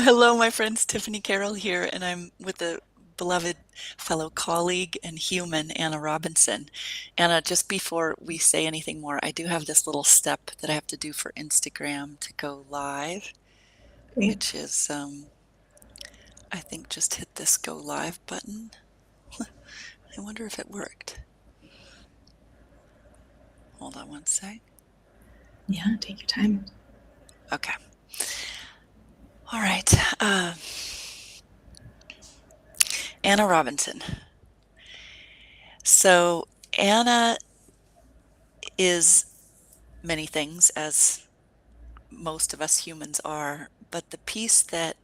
Hello, my friends. Tiffany Carole here, and I'm with a beloved fellow colleague and human, Anna Robinson. Anna, just before we say anything more, I do have this little step that I have to do for Instagram to go live, Great. which is, I think just hit this go live button. I wonder if it worked. Hold on one sec. Yeah, take your time. Okay. All right. Anna Robinson. So, Anna is many things, as most of us humans are, but the piece that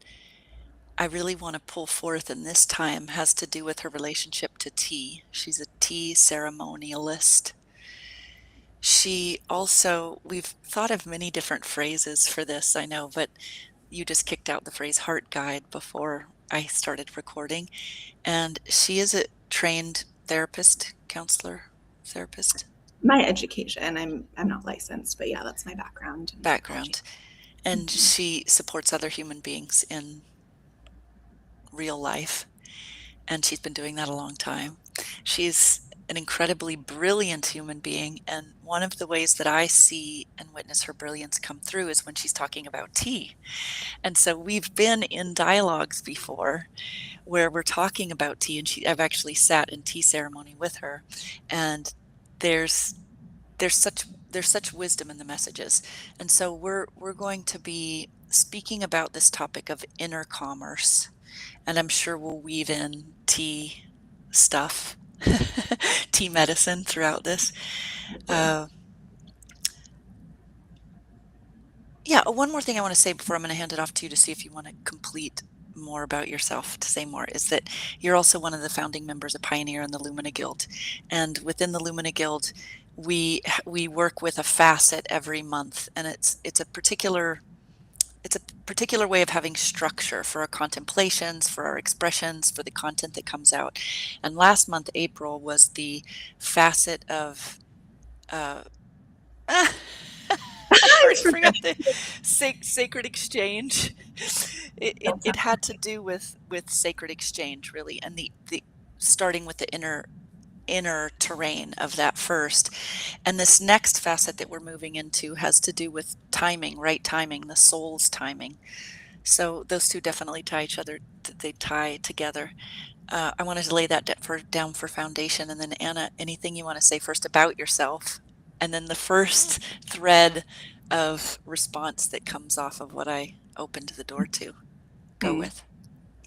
I really want to pull forth in this time has to do with her relationship to tea. She's a tea ceremonialist. She also, we've thought of many different phrases for this, I know, but you just kicked out the phrase heart guide before I started recording. And she is a trained therapist, counselor, therapist My education, I'm not licensed, but yeah, that's my background in psychology. background. And Mhm. she supports other human beings in real life. And she's been doing that a long time. She's an incredibly brilliant human being, and one of the ways that I see and witness her brilliance come through is when she's talking about tea. And so we've been in dialogues before where we're talking about tea, and I've actually sat in tea ceremony with her, and there's there's such wisdom in the messages. And so we're going to be speaking about this topic of inner commerce, and I'm sure we'll weave in tea stuff, tea medicine throughout this. Hopefully. Uh, yeah, one more thing I want to say before I'm going to hand it off to you to see if you want to complete more about yourself, to say more, is that you're also one of the founding members, a pioneer in the Lumina Guild. And within the Lumina Guild, we work with a facet every month, and it's a particular way of having structure for our contemplations, for our expressions, for the content that comes out. And last month, April, was the facet of, uh, I I already forget. forgot the sacred exchange. That's It had to do with sacred exchange, really, and the starting with the inner terrain of that first. And this next facet that we're moving into has to do with timing, right timing, the soul's timing. So those two definitely tie each other, they tie together. I wanted to lay that down for foundation. And then, Anna, anything you want to say first about yourself? And then the first thread of response that comes off of what I opened the door to go Mm. with.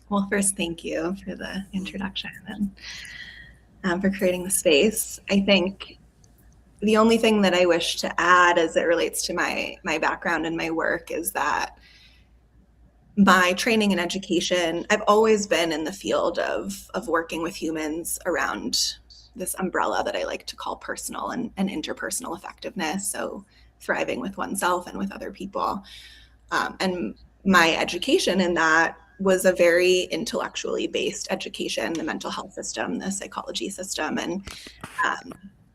Well, first, thank you for the Mm. introduction and for creating the space. I think the only thing that I wish to add as it relates to my background and my work is that my training and education, I've always been in the field of working with humans around this umbrella that I like to call personal and interpersonal effectiveness. So thriving with oneself and with other people. And my education in that was a very intellectually based education, the mental health system, the psychology system. And um,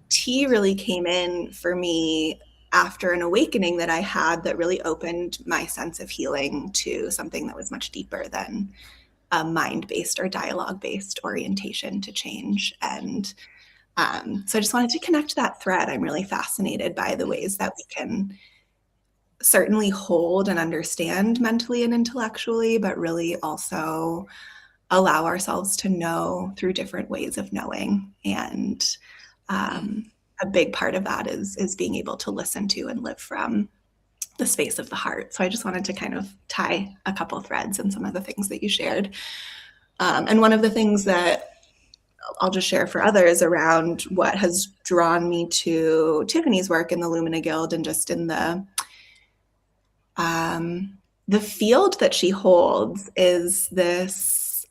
tea really came in for me after an awakening that I had that really opened my sense of healing to something that was much deeper than a mind based or dialogue based orientation to change. And so I just wanted to connect that thread. I'm really fascinated by the ways that we can certainly hold and understand mentally and intellectually, but really also allow ourselves to know through different ways of knowing. And Mm. a big part of that is being able to listen to and live from the space of the heart. So I just wanted to kind of tie a couple threads in some of the things that you shared. And one of the things that I'll just share for others around what has drawn me to Tiffany's work in the Lumina Guild and just in um, the field that she holds is this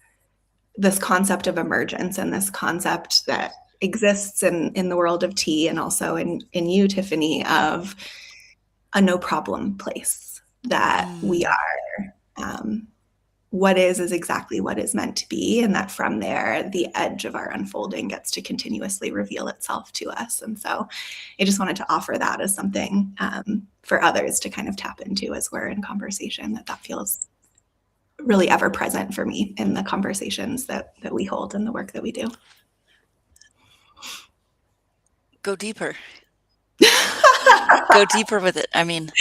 concept of emergence and this concept that exists in the world of tea and also in you, Tiffany, of a no problem place that we Mm. are. What is exactly what is meant to be, and that from there, the edge of our unfolding gets to continuously reveal itself to us. And so I just wanted to offer that as something for others to kind of tap into as we're in conversation, that feels really ever present for me in the conversations that we hold and the work that we do. Go deeper. Go deeper with it. I mean,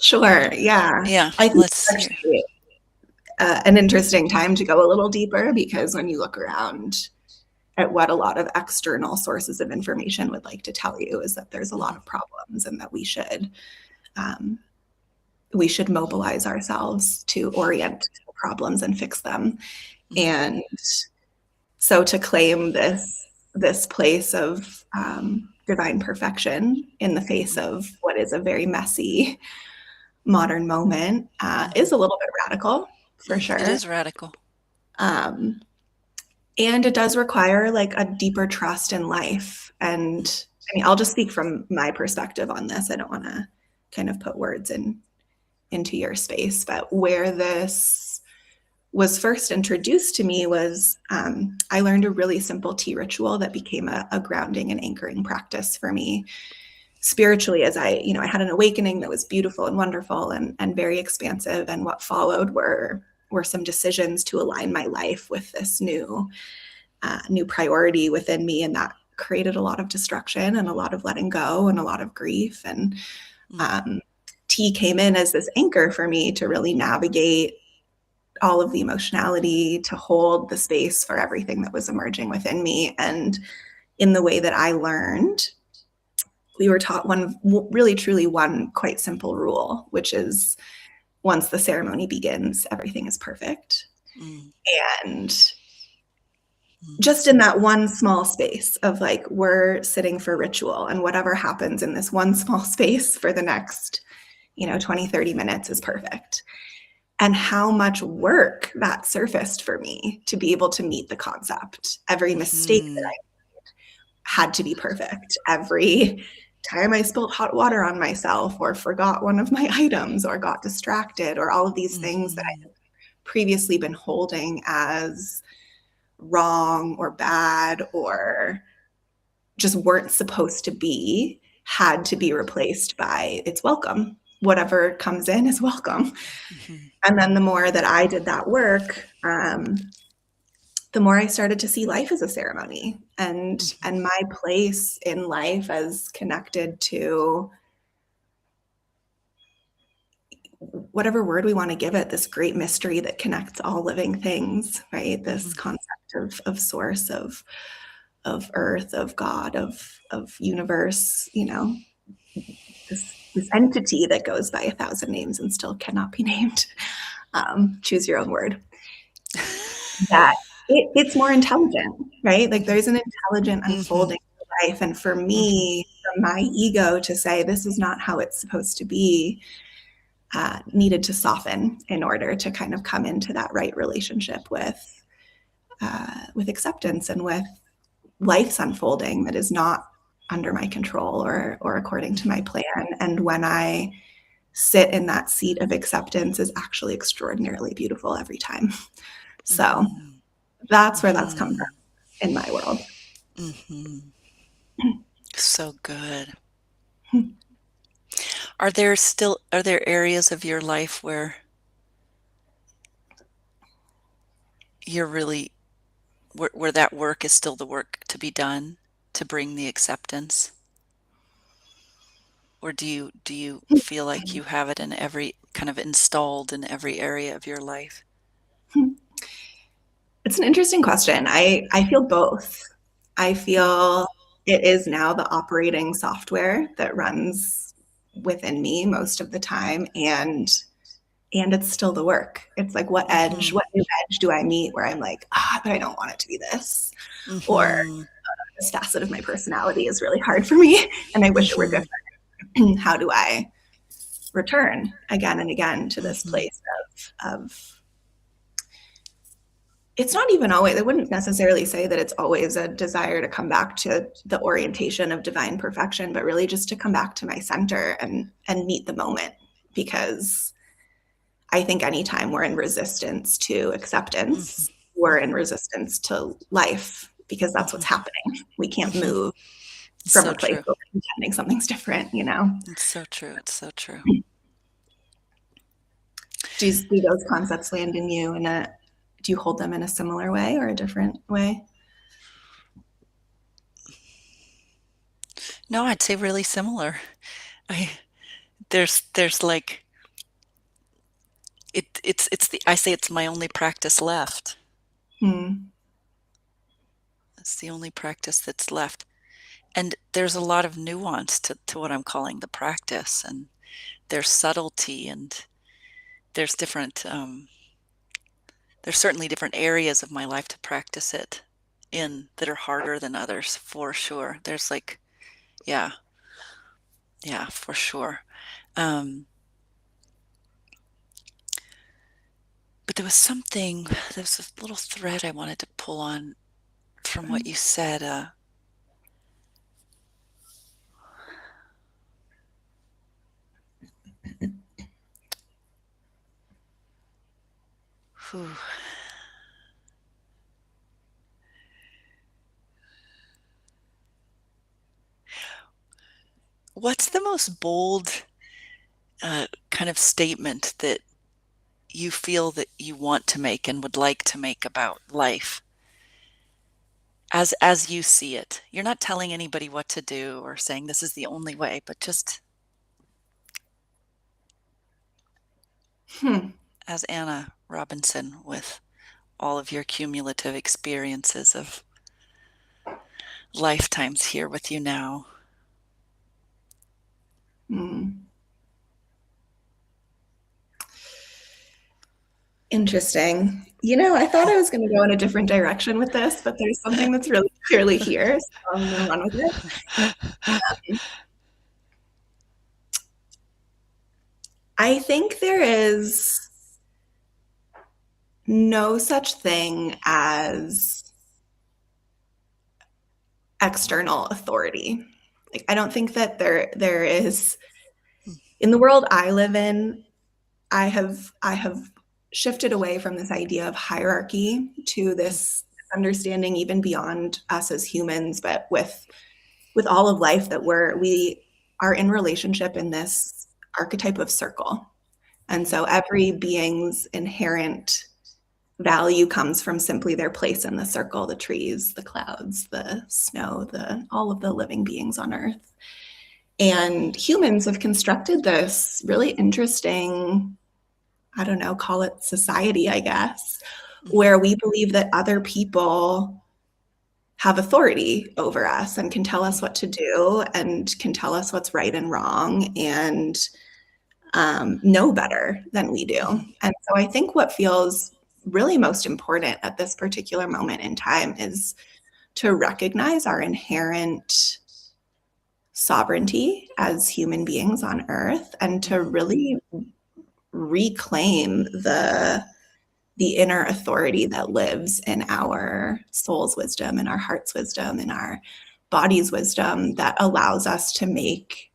Sure. Yeah. yeah, I think let's it's hear. actually an interesting time to go a little deeper, because when you look around at what a lot of external sources of information would like to tell you is that there's a lot Mhm, of problems, and that um, we should mobilize ourselves to orient to the problems and fix them. mhm, And so to claim this place of divine perfection in the face mhm, of what is a very messy modern moment mhm, is a little bit radical, for it sure. is radical. Um, and it does require like a deeper trust in life. And Mm, I mean, I'll just speak from my perspective on this. I don't want to kind of put words into your space, but where this was first introduced to me was I learned a really simple tea ritual that became a grounding and anchoring practice for me spiritually, as I had an awakening that was beautiful and wonderful and very expansive. And what followed were some decisions to align my life with this new priority within me, and that created a lot of destruction and a lot of letting go and a lot of grief. And mm, um, tea came in as this anchor for me to really navigate all of the emotionality, to hold the space for everything that was emerging within me. And in the way that I learned, we were taught really truly one quite simple rule, which is once the ceremony begins, everything is perfect. mm, And mm, just in that one small space of like, we're sitting for ritual, and whatever happens in this one small space for the next 20, 30 minutes is perfect. And how much work that surfaced for me to be able to meet the concept. Every mistake that mhm, I had to be perfect. Every time I spilled hot water on myself, or forgot one of my items, or got distracted, or all of these things that I mhm, had previously been holding as wrong or bad, or just weren't supposed to be, had to be replaced by it's welcome. Whatever comes in is welcome. mhm, And then the more that I did that work, the more I started to see life as a ceremony, mhm, and my place in life as connected to whatever word we want to give it, this great mystery that connects all living things, right? This mhm, concept of source, of earth, of God, of universe, this entity that goes by 1,000 names and still cannot be named. Choose your own word. That it's more intelligent, right? Like there's an intelligent mhm, unfolding of life. And for mhm, me, for my ego to say this is not how it's supposed to be, needed to soften in order to kind of come into that right relationship with acceptance and with life's unfolding that is not under my control or according to my mhm, plan. And when I sit in that seat of acceptance is actually extraordinarily beautiful every time. So mhm, that's where that's come from mhm, in my world. mhm. So good. Are there areas of your life where you're really where that work is still the work to be done to bring the acceptance? Or do you feel like you have it in every kind of installed in every area of your life? It's an interesting question. I feel both. I feel it is now the operating software that runs within me most of the time, and it's still the work. It's like Mhm, what new edge do I meet where I'm like, but I don't want it to be this. Or mhm, this facet of my personality is really hard for me and I wish it were mhm, different. How do I return again and again to this mhm, place of it's not even always, I wouldn't necessarily say that it's always a desire to come back to the orientation of divine perfection, but really just to come back to my center and meet the moment. Because I think anytime we're in resistance to mhm, acceptance, we're in mhm, resistance to life, because that's what's mhm, happening. We can't mhm. move It's from so a place true. where we're pretending something's different. It's so true, it's so true. do those concepts land in you do you hold them in a similar way or a different way? No, I'd say really similar. I there's like it's the I say it's my only practice left. Hmm. It's the only practice that's left. And there's a lot of nuance to what I'm calling the practice, and there's subtlety, and there's different there's certainly different areas of my life to practice it in that are harder than others, for sure. There's like, yeah, yeah, for sure. Um, but there was a little thread I wanted to pull on from what you said. Whew. What's the most bold kind of statement that you feel that you want to make and would like to make about life as you see it? You're not telling anybody what to do or saying this is the only way, but just Hmm. as Anna Robinson, with all of your cumulative experiences of lifetimes here with you now. Hmm. Interesting. I thought I was going to go in a different direction with this, but there's something that's really clearly here, so I'm going to run with it. I think there is no such thing as external authority. Like, I don't think that there is in the world I live in. I have shifted away from this idea of hierarchy to this understanding, even beyond us as humans, but with all of life, that we are in relationship in this archetype of circle. And so every being's inherent value comes from simply their place in the circle, the trees, the clouds, the snow, the all of the living beings on earth. And humans have constructed this really interesting, I don't know, call it society, I guess, where we believe that other people have authority over us and can tell us what to do and can tell us what's right and wrong and know better than we do. And so I think what feels really most important at this particular moment in time is to recognize our inherent sovereignty as human beings on earth and to really reclaim the inner authority that lives in our soul's wisdom, in our heart's wisdom, in our body's wisdom, that allows us to make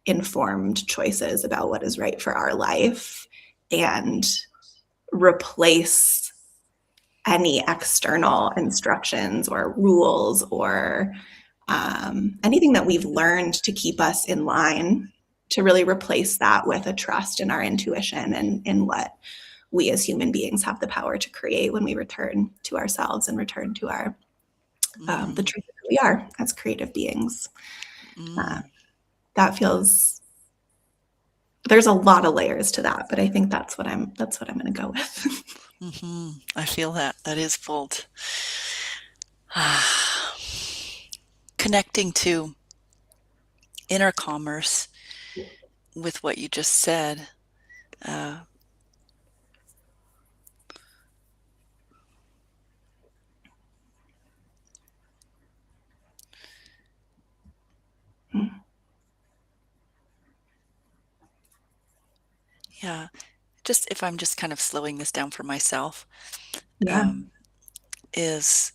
informed choices about what is right for our life and replace any external instructions or rules or anything that we've learned to keep us in line, to really replace that with a trust in our intuition and in what we as human beings have the power to create when we return to ourselves and return to our the truth that we are as creative beings. Uh, that feels there's a lot of layers to that, but I think that's what I'm going to go with. I feel that. That is bold. Connecting to inner commerce with what you just said. Uh, yeah, just if I'm just kind of slowing this down for myself, Yeah. is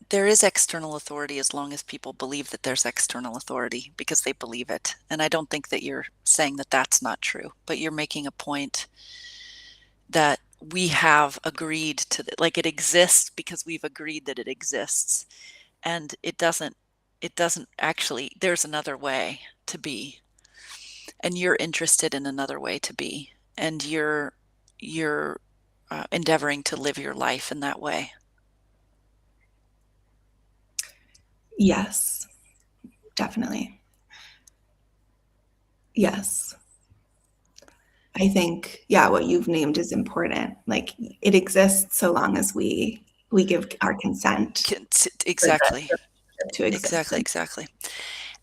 there is external authority as long as people believe that there's external authority because they believe it. And I don't think that you're saying that that's not true, but you're making a point that we have agreed to that, like it exists because we've agreed that it exists. And it doesn't actually, there's another way to be. and you're interested in another way to be, and you're endeavoring to live your life in that way. Yes, definitely. Yes. I think, yeah, what you've named is important. Like it exists so long as we give our consent for the Exactly. relationship to exist. Exactly, And exactly.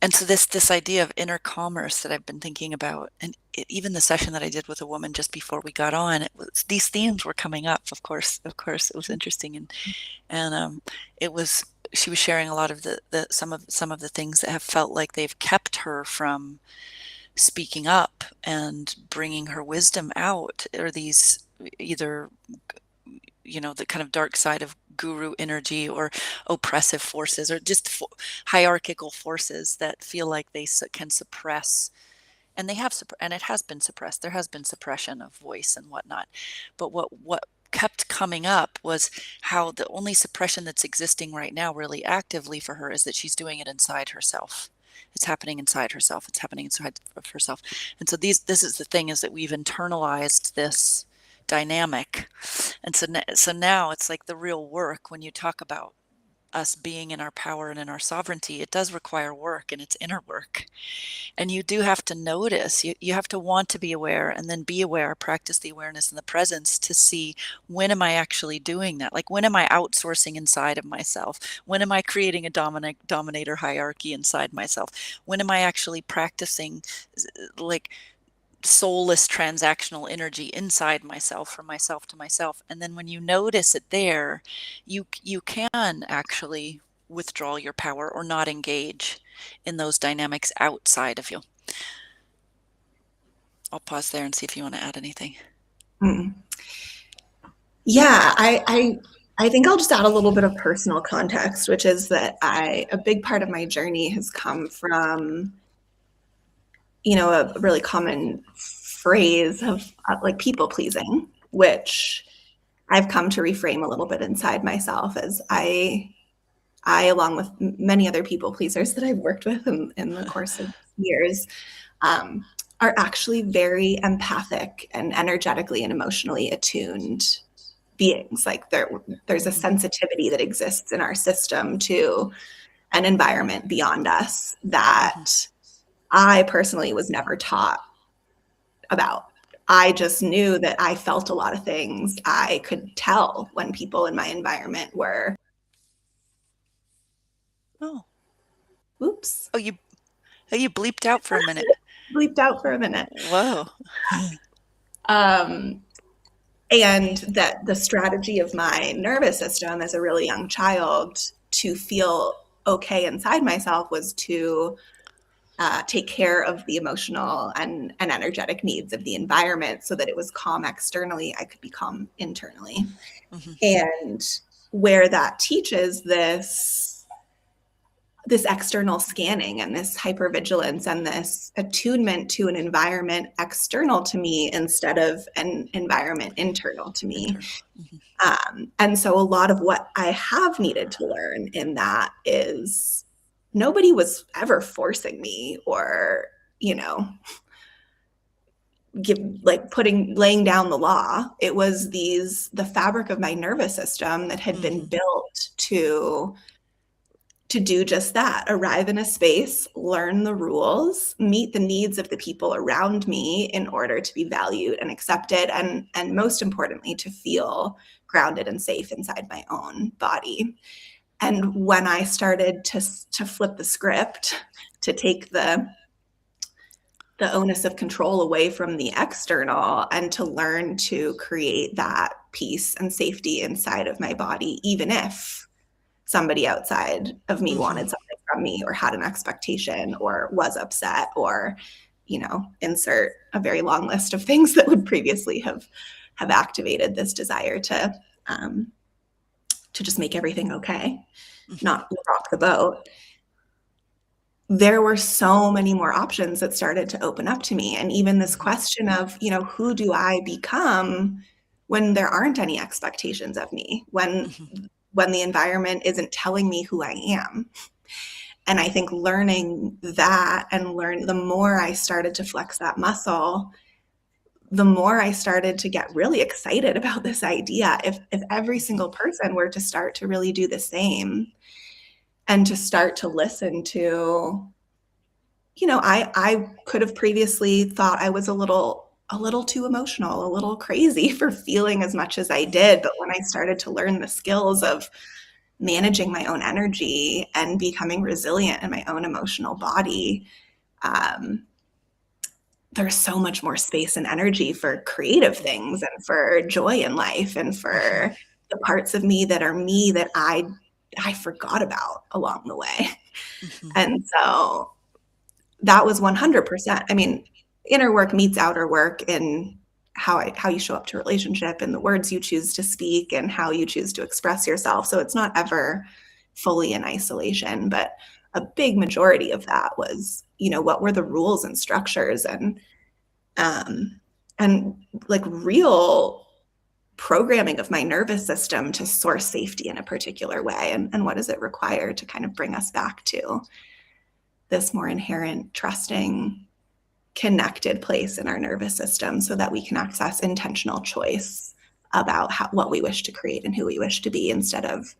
And so this idea of inner commerce that I've been thinking about, and even the session that I did with a woman just before we got on, it was these themes were coming up. Of course, it was interesting, and it was she was sharing a lot of the some of the things that have felt like they've kept her from speaking up and bringing her wisdom out, or these either the kind of dark side of guru energy or oppressive forces or just hierarchical forces that feel like they can suppress, and they have and it has been suppressed. There has been suppression of voice and whatnot, but what kept coming up was how the only suppression that's existing right now really actively for her is that she's doing it inside herself. It's happening inside herself. It's happening inside of herself. And so this is the thing, is that we've internalized this dynamic. And so now it's like the real work. When you talk about us being in our power and in our sovereignty, it does require work, and it's inner work. And you do have to notice, you have to want to be aware, and then be aware, practice the awareness and the presence to see, when am I actually doing that? Like, when am I outsourcing inside of myself? When am I creating a dominator hierarchy inside myself? When am I actually practicing like soulless transactional energy inside myself, from myself to myself? And then when you notice it there, you can actually withdraw your power or not engage in those dynamics outside of you. I'll pause there and see if you want to add anything. mm. Yeah, I think I'll just add a little bit of personal context, which is that a big part of my journey has come from, a really common phrase of like people pleasing, which I've come to reframe a little bit inside myself as I along with many other people pleasers that I've worked with in the course of years, um, are actually very empathic and energetically and emotionally attuned beings. Like there's a Mhm. sensitivity that exists in our system to an environment beyond us Mhm. that I personally was never taught about. I just knew that I felt a lot of things. I could tell when people in my environment were, Oh, oops, oh, you bleeped out for a minute. bleeped out for a minute. Whoa. Um, and that the strategy of my nervous system as a really young child to feel okay inside myself was to take care of the emotional and energetic needs of the environment so that it was calm externally, I could be calm internally. Mhm. And where that teaches this external scanning and this hypervigilance and this attunement to an environment external to me instead of an environment internal to me. Internal. Mhm. And so a lot of what I have needed to learn in that is nobody was ever forcing me or, you know, laying down the law. It was the fabric of my nervous system that had been Mhm. built to do just that: arrive in a space, learn the rules, meet the needs of the people around me in order to be valued and accepted, and most importantly, to feel grounded and safe inside my own body. And when I started to flip the script, to take the onus of control away from the external and to learn to create that peace and safety inside of my body, even if somebody outside of me Mhm. wanted something from me or had an expectation or was upset or, insert a very long list of things that would previously have activated this desire um, to just make everything okay, Mhm. not rock the boat. There were so many more options that started to open up to me. And even this Mhm. question of, who do I become when there aren't any expectations of me, when Mhm. when the environment isn't telling me who I am. And I think learning that and the more I started to flex that muscle, the more I started to get really excited about this idea. If every single person were to start to really do the same and to start to listen to, I could have previously thought I was a little too emotional, a little crazy for feeling as much as I did. But when I started to learn the skills of managing my own energy and becoming resilient in my own emotional body, um, there's so much more space and energy for creative things and for joy in life and Mhm. for the parts of me that I forgot about along the way. Mhm. And so that was 100%. I mean, inner work meets outer work in how you show up to a relationship and the words you choose to speak and how you choose to express yourself. So it's not ever fully in isolation, but a big majority of that was, what were the rules and structures um and like real programming of my nervous system to source safety in a particular way, and what does it require to kind of bring us back to this more inherent trusting connected place in our nervous system so that we can access intentional choice about what we wish to create and who we wish to be instead of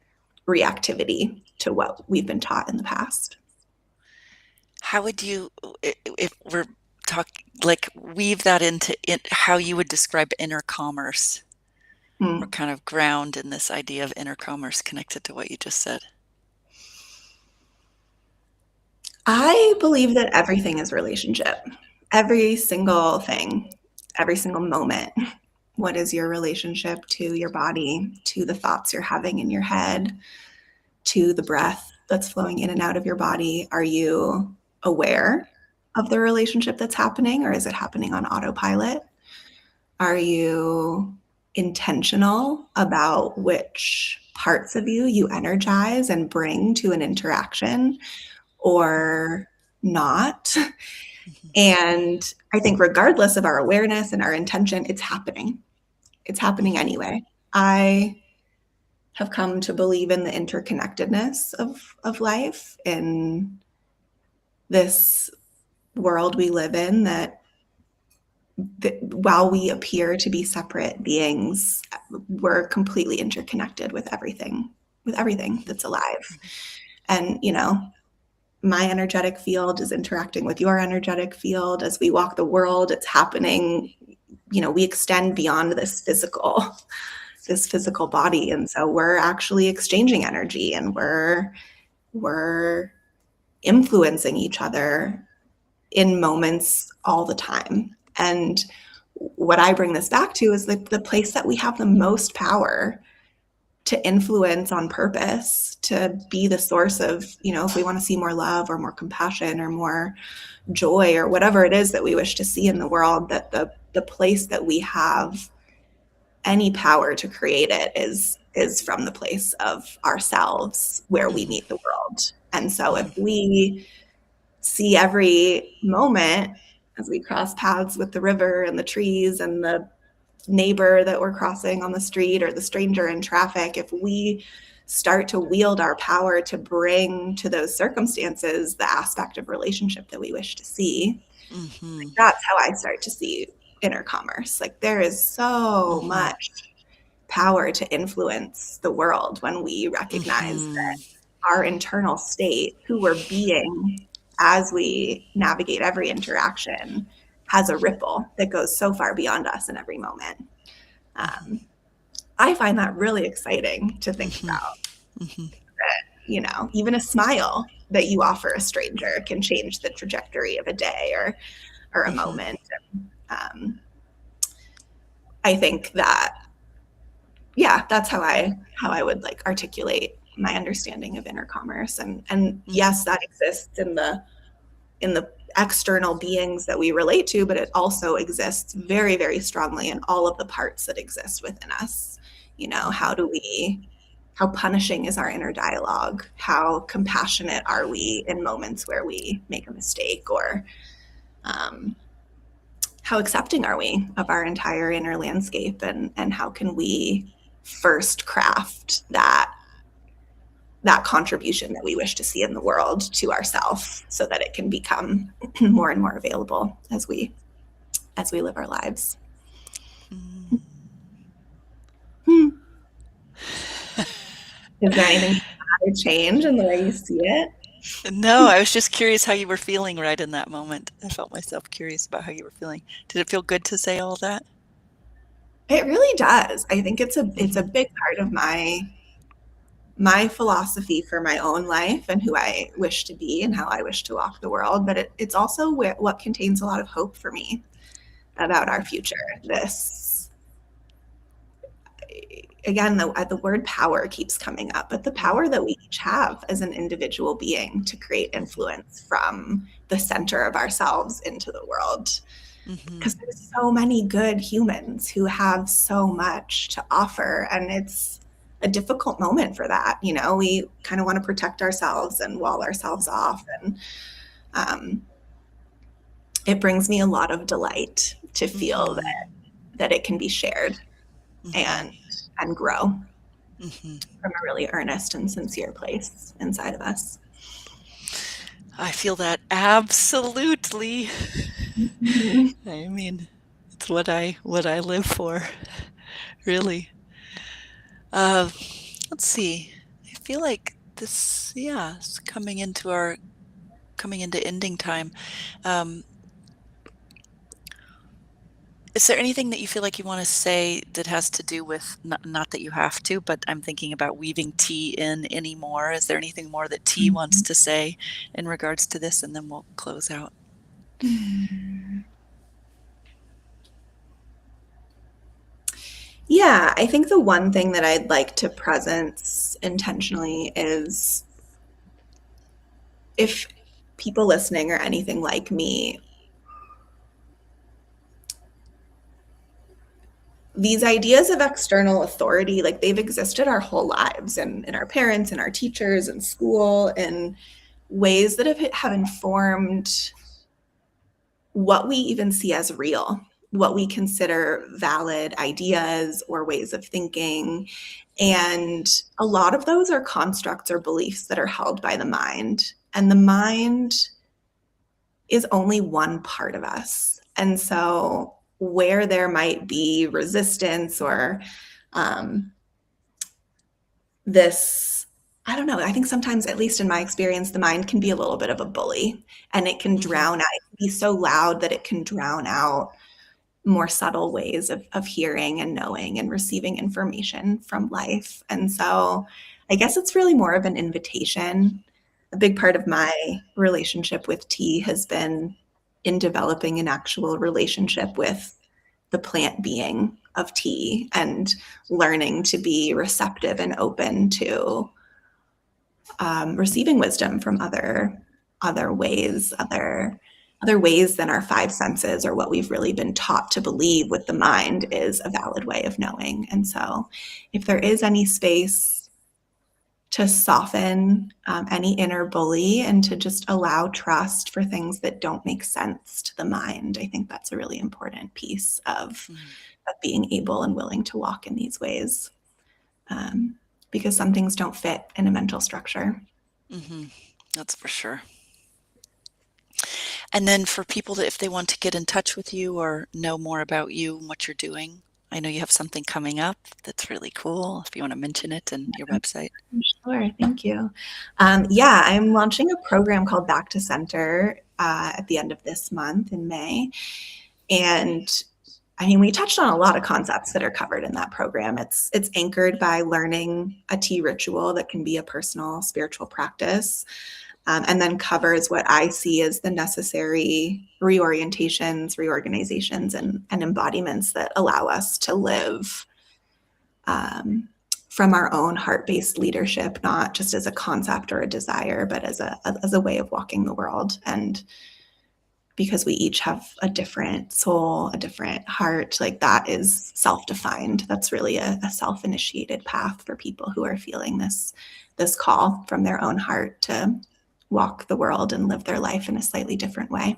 reactivity to what we've been taught in the past. How would you, if we're talking, like, weave that into how you would describe inner commerce, or Hmm. kind of ground in this idea of inner commerce connected to what you just said? I believe that everything is relationship. Every single thing, every single moment. What is your relationship to your body, to the thoughts you're having in your head, to the breath that's flowing in and out of your body? Are you aware of the relationship that's happening, or is it happening on autopilot? Are you intentional about which parts of you energize and bring to an interaction or not? Mhm. And I think regardless of our awareness and our intention, it's happening. It's happening Mhm. anyway. I have come to believe in the interconnectedness of life in this world we live in, that while we appear to be separate beings, we're completely interconnected with everything Mhm. that's alive. Mhm. And, my energetic field is interacting with your energetic field. As we walk the world, it's happening. We extend beyond this physical body. And so we're actually exchanging energy and we're influencing each other in moments all the time. And what I bring this back to is the place that we have the most power to influence on purpose, to be the source of, if we want to see more love or more compassion or more joy or whatever it is that we wish to see in the world, that the place that we have any power to create it is from the place of ourselves where we Mhm. meet the world. And so if Mhm. we see every moment as we cross paths with the river and the trees and the neighbor that we're crossing on the street or the stranger in traffic, if we start to wield our power to bring to those circumstances the aspect of relationship that we wish to see, Mhm. that's how I start to see inner commerce. Like there is so Mhm. much power to influence the world when we recognize that Mhm. our internal state, who we're being as we navigate every interaction, has a ripple that goes so far beyond us in every moment. Mhm. Um, I find that really exciting to think Mhm. about. Mhm. Even a smile that you offer a stranger can change the trajectory of a day or a Mhm. moment. Um, I think that, yeah, that's how I would like articulate my understanding of inner commerce. And Mhm. yes, that exists in the external beings that we relate to, but it also exists very, very strongly in all of the parts that exist within us. Mhm. How punishing is our inner dialogue? How compassionate are we in moments where we make a mistake? Or um, how accepting are we of our entire inner landscape? And how can we first craft that that contribution that we wish to see in the world to ourselves, so that it can become more and more available as we live our lives. Mm. Hmm. Is there anything to change in the way you see it? No, I was just curious how you were feeling right in that moment. I felt myself curious about how you were feeling. Did it feel good to say all that? It really does. I think it's a Mhm. big part of my philosophy for my own life and who I wish to be and how I wish to walk the world. But it's also what contains a lot of hope for me about our future. This, again, the word power keeps coming up, but the Mm. power that we each have as an individual being to create influence from the center of ourselves into the world. Mhm. Because there's so many good humans who have so much to offer, and it's a difficult moment for that. We kind of want to protect ourselves and wall ourselves off, and um, it brings me a lot of delight to feel Mhm. that it can be shared Mhm. and grow Mhm. from a really earnest and sincere place inside of us. I feel that absolutely. Mhm. I mean, it's what I live for, really. Uh, let's see. I feel like this, yeah, is coming into ending time. Um, is there anything that you feel like you want to say that has to do with, not that you have to, but I'm thinking about weaving tea in anymore. Is there anything more that tea wants to say in regards to this? And then we'll close out. Yeah, I think the one thing that I'd like to presence intentionally is, if people listening are anything like me, these ideas of external authority, like, they've existed our whole lives, and in our parents and our teachers and school, in ways that have informed what we even see as real, what we consider valid ideas or ways of thinking. And a lot of those are constructs or beliefs that are held by the mind. And the mind is only one part of us. And so, where there might be resistance or um, this, I don't know, I think sometimes, at least in my experience, the mind can be a little bit of a bully, and it can Mhm. drown out, it can be so loud that it can drown out more subtle ways of hearing and knowing and receiving information from life. And so, I guess it's really more of an invitation. A big part of my relationship with tea has been in developing an actual relationship with the plant being of tea, and learning to be receptive and open to receiving wisdom from other ways than our five senses, or what we've really been taught to believe with the mind is a valid way of knowing. And so, if there is any space to soften any inner bully, and to just allow trust for things that don't make sense to the mind, I think that's a really important piece Mhm. of being able and willing to walk in these ways, um, because some things don't fit in a mental structure. Mhm. That's for sure. And then for people that, if they want to get in touch with you or know more about you and what you're doing, I know you have something coming up that's really cool. If you want to mention it and your website. Sure, thank you. Yeah, I'm launching a program called Back to Center at the end of this month in May. And I mean, we touched on a lot of concepts that are covered in that program. It's anchored by learning a tea ritual that can be a personal spiritual practice, and then covers what I see as the necessary reorientations, reorganizations, and embodiments that allow us to live um, from our own heart-based leadership, not just as a concept or a desire, but as a way of walking the world. And because we each have a different soul, a different heart, like, that is self-defined. That's really a self-initiated path for people who are feeling this call from their own heart to walk the world and live their life in a slightly different way.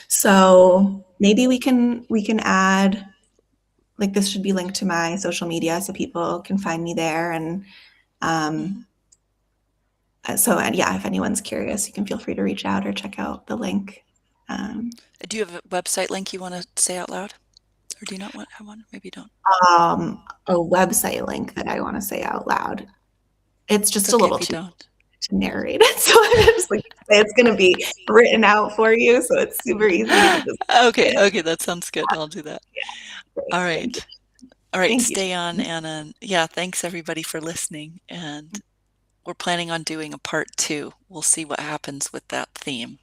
So maybe we can add, like, this should be linked to my social media so people can find me there. And Mhm. So, and yeah, if anyone's curious, you can feel free to reach out or check out the link. Do you have a website link you want to say out loud? Or do you not want have one? Maybe you don't. A website link that I want to say out loud. It's It's just a okay little if you too don't. to narrate it. So I'm just like, it's going to be written out for you. So it's super easy to just Okay, say. okay, that sounds good. I'll do that. Yeah, great. All Thank you. right. All right, Thank you. stay on, Anna. And yeah, thanks everybody for listening. And we're planning on doing a part 2. We'll see what happens with that theme.